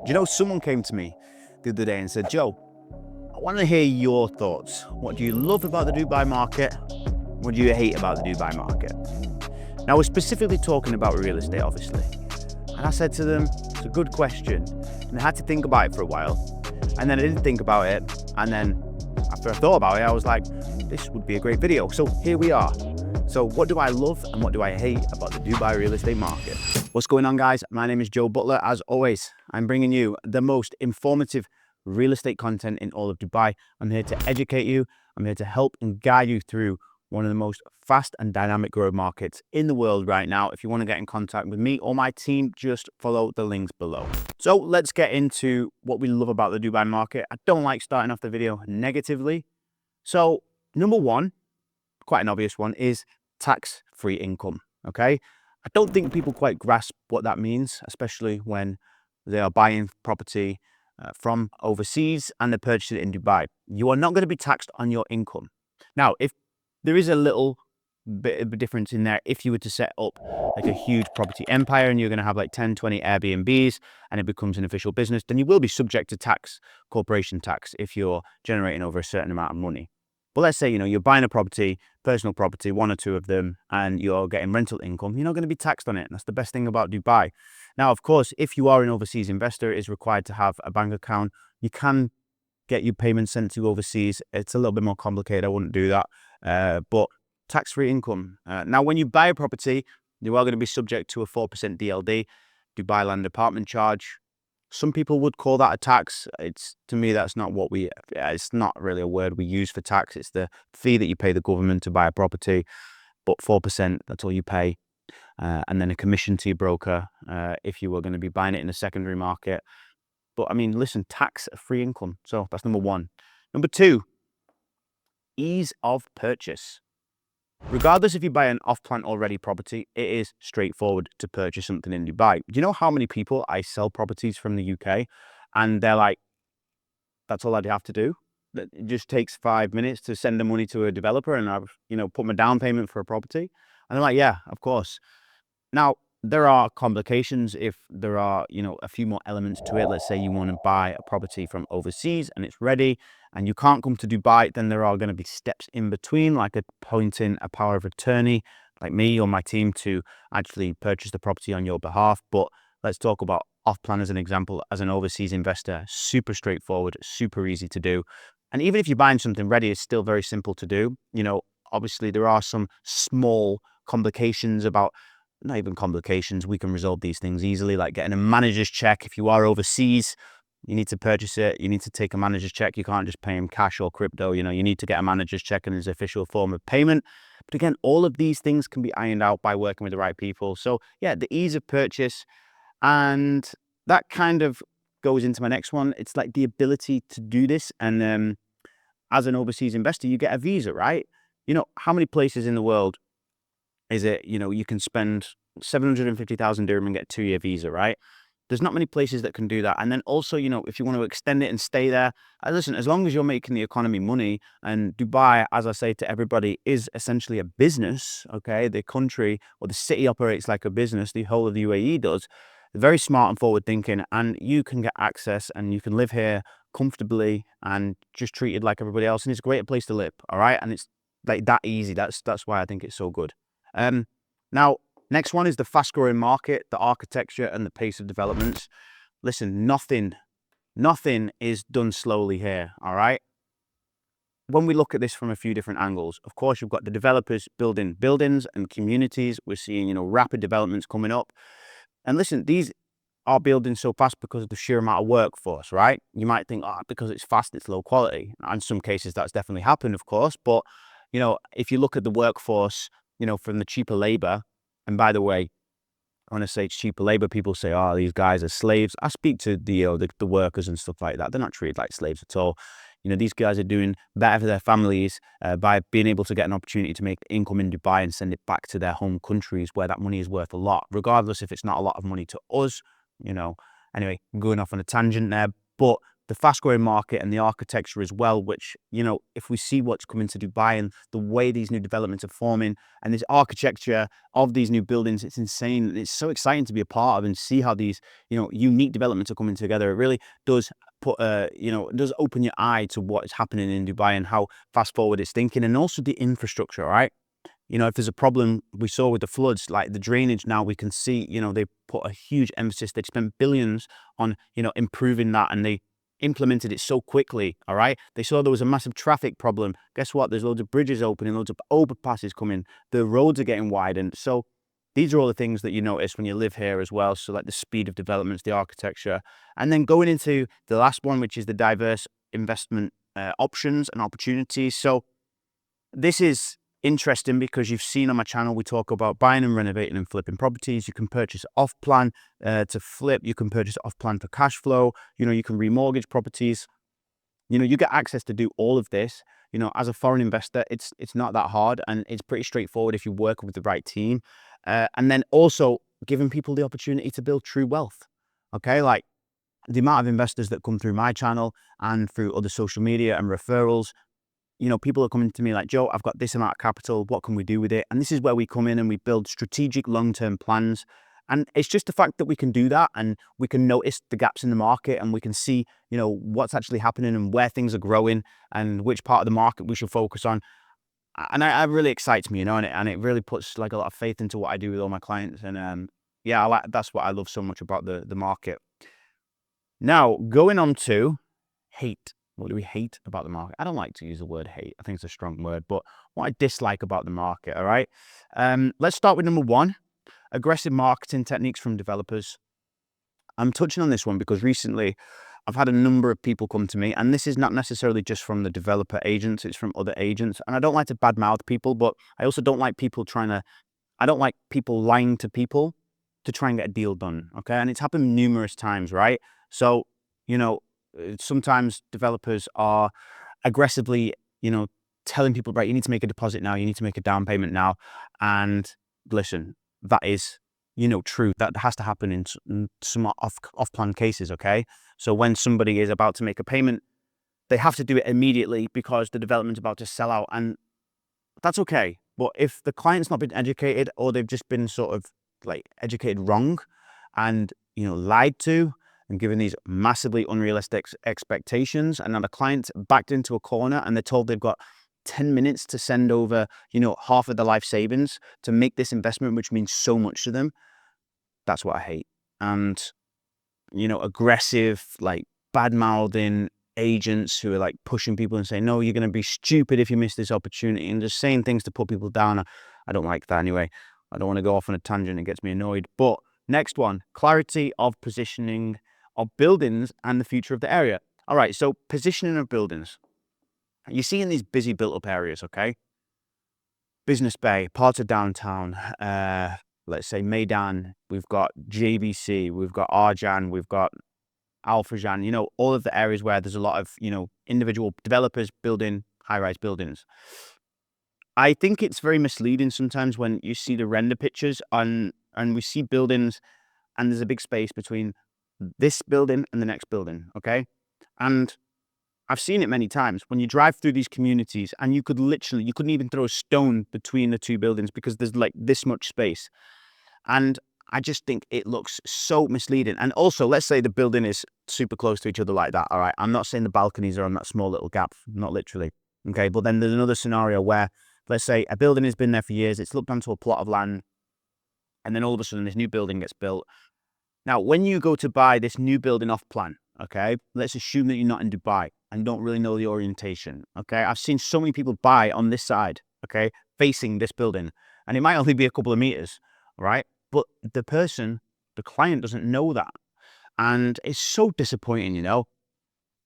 You know, someone came to me the other day and said, Joe, I want to hear your thoughts. What do you love about the Dubai market? What do you hate about the Dubai market? Now, we're specifically talking about real estate, obviously. And I said to them, it's a good question. And I had to think about it for a while. And then I didn't think about it. And then after I thought about it, I was like, this would be a great video. So here we are. So what do I love and what do I hate about the Dubai real estate market? What's going on, guys? My name is Joe Butler. As always, I'm bringing you the most informative real estate content in all of Dubai. I'm here to educate you. I'm here to help and guide you through one of the most fast and dynamic growth markets in the world right now. If you want to get in contact with me or my team, just follow the links below. So let's get into what we love about the Dubai market. I don't like starting off the video negatively. So number one, quite an obvious one, is tax-free income, okay? I don't think people quite grasp what that means, especially when they are buying property from overseas and they're purchasing it in Dubai. You are not going to be taxed on your income. Now, if there is a little bit of a difference in there, if you were to set up like a huge property empire and you're going to have like 10, 20 Airbnbs and it becomes an official business, then you will be subject to tax, corporation tax, if you're generating over a certain amount of money. But let's say, you're buying a property, personal property, one or two of them, and you're getting rental income, you're not going to be taxed on it. And that's the best thing about Dubai. Now, of course, if you are an overseas investor, it is required to have a bank account. You can get your payments sent to overseas. It's a little bit more complicated. I wouldn't do that. But tax-free income. Now, when you buy a property, you are going to be subject to a 4% DLD, Dubai Land Apartment Charge. Some people would call that a tax. To me, that's not what it's not really a word we use for tax. It's the fee that you pay the government to buy a property, but 4%, that's all you pay. And then a commission to your broker if you were going to be buying it in a secondary market. But I mean, listen, tax-free income. So that's number one. Number two, ease of purchase. Regardless if you buy an off-plan or ready property, it is straightforward to purchase something in Dubai. Do you know how many people I sell properties from the UK and they're like, that's all I'd have to do? It just takes 5 minutes to send the money to a developer and I've, put my down payment for a property. And they're like, yeah, of course. Now, there are complications if there are, a few more elements to it. Let's say you want to buy a property from overseas and it's ready and you can't come to Dubai, then there are going to be steps in between, like appointing a power of attorney, like me or my team, to actually purchase the property on your behalf. But let's talk about off-plan as an example. As an overseas investor, super straightforward, super easy to do. And even if you're buying something ready, it's still very simple to do. Obviously there are some small complications about, not even complications, we can resolve these things easily, like getting a manager's check. If you are overseas, you need to purchase it, you need to take a manager's check. You can't just pay him cash or crypto. You need to get a manager's check and his official form of payment. But again, all of these things can be ironed out by working with the right people. So yeah, the ease of purchase, and that kind of goes into my next one. It's like the ability to do this. And as an overseas investor, you get a visa, right? How many places in the world is it, you can spend 750,000 dirham and get a 2-year visa, right? There's not many places that can do that. And then also, if you want to extend it and stay there, listen, as long as you're making the economy money, and Dubai, as I say to everybody, is essentially a business, okay? The country or the city operates like a business, the whole of the UAE does. Very smart and forward thinking, and you can get access and you can live here comfortably and just treated like everybody else. And it's a great place to live, all right? And it's like that easy. That's why I think it's so good. Now, next one is the fast-growing market, the architecture and the pace of developments. Listen, nothing is done slowly here, all right? When we look at this from a few different angles, of course, you've got the developers building buildings and communities. We're seeing, rapid developments coming up. And listen, these are building so fast because of the sheer amount of workforce, right? You might think, because it's fast, it's low quality. And in some cases, that's definitely happened, of course. But, if you look at the workforce, from the cheaper labor, and by the way, when I say it's cheaper labor, people say, these guys are slaves. I speak to the workers and stuff like that. They're not treated like slaves at all. These guys are doing better for their families by being able to get an opportunity to make income in Dubai and send it back to their home countries where that money is worth a lot, regardless if it's not a lot of money to us, Anyway, I'm going off on a tangent there, but the fast growing market and the architecture as well, which, if we see what's coming to Dubai and the way these new developments are forming and this architecture of these new buildings, it's insane. It's so exciting to be a part of and see how these, unique developments are coming together. It really does it does open your eye to what is happening in Dubai and how fast forward it's thinking, and also the infrastructure, right? If there's a problem we saw with the floods, like the drainage, now we can see, they put a huge emphasis. They spent billions on, improving that, and they implemented it so quickly. All right. They saw there was a massive traffic problem. Guess what? There's loads of bridges opening, loads of overpasses coming. The roads are getting widened. So these are all the things that you notice when you live here as well. So like the speed of developments, the architecture, and then going into the last one, which is the diverse investment options and opportunities. So this is interesting because you've seen on my channel, we talk about buying and renovating and flipping properties. You can purchase off plan to flip. You can purchase off plan for cash flow. You can remortgage properties. You get access to do all of this. As a foreign investor, it's not that hard, and it's pretty straightforward if you work with the right team. And then also giving people the opportunity to build true wealth. Okay, like the amount of investors that come through my channel and through other social media and referrals, people are coming to me like, Joe, I've got this amount of capital. What can we do with it? And this is where we come in and we build strategic long-term plans. And it's just the fact that we can do that, and we can notice the gaps in the market, and we can see, what's actually happening and where things are growing and which part of the market we should focus on. And it really excites me, and it really puts like a lot of faith into what I do with all my clients. And yeah, that's what I love so much about the market. Now, going on to hate. What do we hate about the market? I don't like to use the word hate. I think it's a strong word, but what I dislike about the market, all right? Let's start with number one, aggressive marketing techniques from developers. I'm touching on this one because recently I've had a number of people come to me, and this is not necessarily just from the developer agents, it's from other agents. And I don't like to badmouth people, but I also don't like people I don't like people lying to people to try and get a deal done, okay? And it's happened numerous times, right? So, sometimes developers are aggressively, telling people, right, you need to make a deposit now, you need to make a down payment now. And listen, that is, true. That has to happen in some off-plan cases, okay? So when somebody is about to make a payment, they have to do it immediately because the development's about to sell out. And that's okay. But if the client's not been educated, or they've just been sort of like educated wrong and, lied to and given these massively unrealistic expectations, and now the client's backed into a corner and they're told they've got 10 minutes to send over, half of their life savings to make this investment, which means so much to them, that's what I hate. And, aggressive, like bad-mouthing agents who are like pushing people and saying, no, you're going to be stupid if you miss this opportunity, and just saying things to put people down. I don't like that anyway. I don't want to go off on a tangent. It gets me annoyed. But next one, clarity of positioning of buildings and the future of the area. All right, so positioning of buildings. You see in these busy built-up areas, okay? Business Bay, parts of downtown, let's say Meydan, we've got JVC, we've got Arjan, we've got Alphajan, all of the areas where there's a lot of, individual developers building high-rise buildings. I think it's very misleading sometimes when you see the render pictures and we see buildings and there's a big space between this building and the next building, okay? And I've seen it many times when you drive through these communities, and you couldn't even throw a stone between the two buildings because there's like this much space. And I just think it looks so misleading. And also, let's say the building is super close to each other like that, all right? I'm not saying the balconies are on that small little gap, not literally, okay? But then there's another scenario where, let's say a building has been there for years, it's looked onto a plot of land, and then all of a sudden this new building gets built. Now, when you go to buy this new building off plan, okay, let's assume that you're not in Dubai and don't really know the orientation, okay? I've seen so many people buy on this side, okay, facing this building, and it might only be a couple of meters, right? But the client doesn't know that. And it's so disappointing,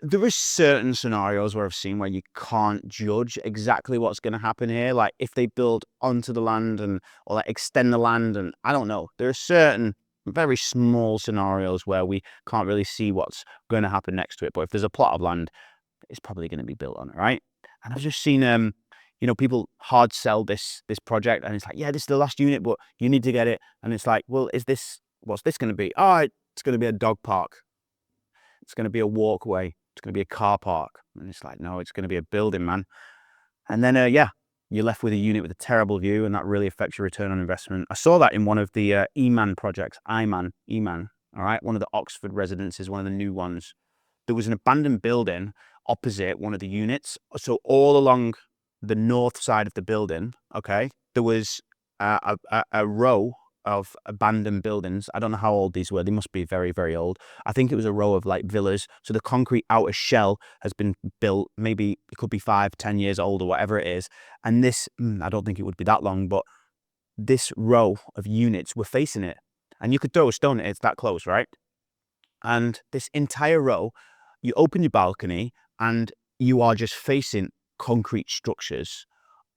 There is certain scenarios where I've seen where you can't judge exactly what's going to happen here. Like if they build onto the land or like extend the land, and I don't know. There are certain very small scenarios where we can't really see what's going to happen next to it. But if there's a plot of land, it's probably going to be built on it, right? And I've just seen people hard sell this project, and it's like, yeah, this is the last unit, but you need to get it. And it's like, well, what's this going to be? Oh, it's going to be a dog park. It's going to be a walkway. it's going to be a car park. And it's like, no, it's going to be a building, man. And then, yeah, you're left with a unit with a terrible view, and that really affects your return on investment. I saw that in one of the E-Man projects, E-Man, all right? One of the Oxford residences, one of the new ones. There was an abandoned building opposite one of the units. So all along the north side of the building, okay, there was a row of abandoned buildings. I don't know how old these were. They must be very, very old. I think it was a row of like villas. So the concrete outer shell has been built, maybe it could be 5-10 years old or whatever it is. And this, I don't think it would be that long, but this row of units were facing it. And you could throw a stone at it, it's that close, right? And this entire row, you open your balcony and you are just facing concrete structures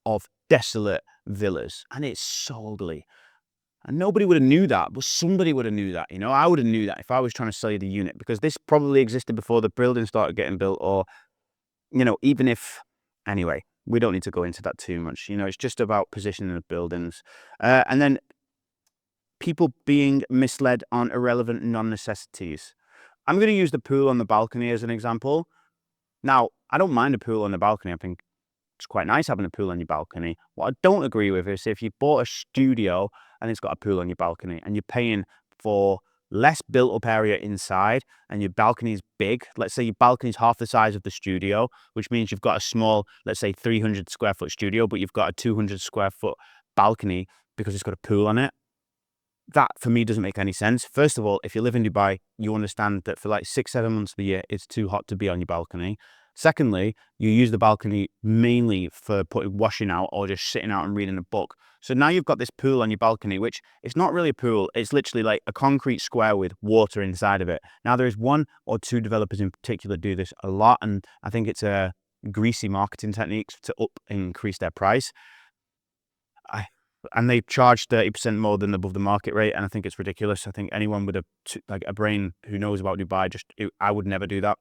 of desolate villas. And it's so ugly. And nobody would have knew that, but somebody would have knew that. You know, I would have knew that if I was trying to sell you the unit, because this probably existed before the building started getting built, or, you know, even if, anyway, we don't need to go into that too much. You know, it's just about positioning of buildings. And then people being misled on irrelevant non-necessities. I'm going to use the pool on the balcony as an example. Now, I don't mind a pool on the balcony. I think it's quite nice having a pool on your balcony. What I don't agree with is if you bought a studio and it's got a pool on your balcony and you're paying for less built up area inside and your balcony is big. Let's say your balcony is half the size of the studio, which means you've got a small, let's say 300 square foot studio, but you've got a 200 square foot balcony because it's got a pool on it. That for me doesn't make any sense. First of all, if you live in Dubai, you understand that for like 6-7 months of the year, it's too hot to be on your balcony. Secondly, you use the balcony mainly for putting washing out or just sitting out and reading a book. So now you've got this pool on your balcony, which it's not really a pool. It's literally like a concrete square with water inside of it. Now there is 1 or 2 developers in particular do this a lot, and I think it's a greasy marketing techniques to increase their price. And they charge 30% more than above the market rate, and I think it's ridiculous. I think anyone with a brain who knows about Dubai, I would never do that.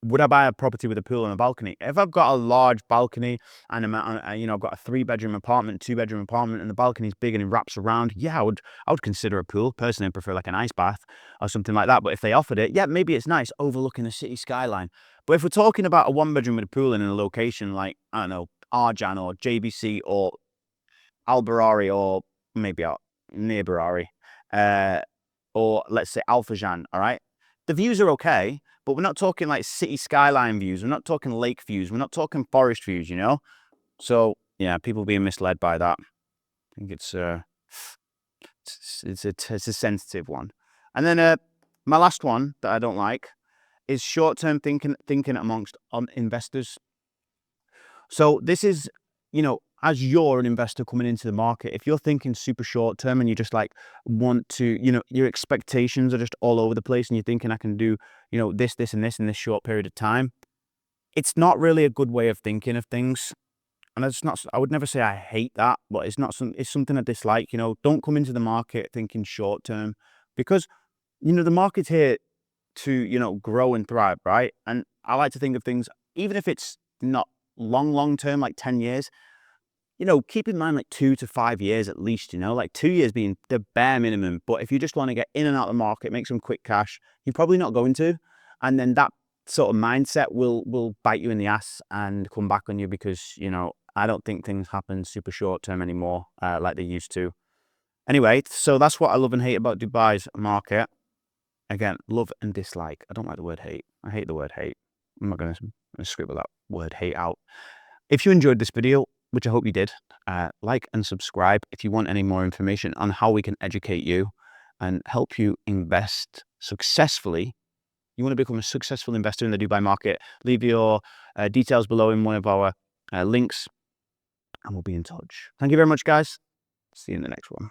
Would I buy a property with a pool and a balcony? If I've got a large balcony and you know, I've got a 3-bedroom apartment, 2-bedroom apartment, and the balcony's big and it wraps around, yeah, I would consider a pool. Personally, I prefer like an ice bath or something like that. But if they offered it, yeah, maybe it's nice overlooking the city skyline. But if we're talking about a 1-bedroom with a pool in a location like, I don't know, Arjan or JBC or Al Barari, or maybe out near Barari, or let's say Al Fajan, all right? The views are okay, but we're not talking like city skyline views. We're not talking lake views. We're not talking forest views, you know? So, yeah, people being misled by that. I think it's a sensitive one. And then my last one that I don't like is short-term thinking amongst investors. So this is, you know, as you're an investor coming into the market, if you're thinking super short term and you just like want to, you know, your expectations are just all over the place and you're thinking I can do, you know, this, and this in this short period of time, it's not really a good way of thinking of things. And it's not, I would never say I hate that, but it's something I dislike. You know, don't come into the market thinking short term, because, you know, the market's here to, you know, grow and thrive, right? And I like to think of things, even if it's not long term, like 10 years, you know, keep in mind like 2 to 5 years at least, you know, like 2 years being the bare minimum. But if you just want to get in and out of the market, make some quick cash, you're probably not going to. And then that sort of mindset will bite you in the ass and come back on you, because, you know, I don't think things happen super short term anymore, like they used to. Anyway, so that's what I love and hate about Dubai's market. Again, love and dislike. I don't like the word hate. I hate the word hate. I'm not going to scribble that word hate out. If you enjoyed this video, which I hope you did, like and subscribe if you want any more information on how we can educate you and help you invest successfully. You want to become a successful investor in the Dubai market, leave your details below in one of our links and we'll be in touch. Thank you very much, guys. See you in the next one.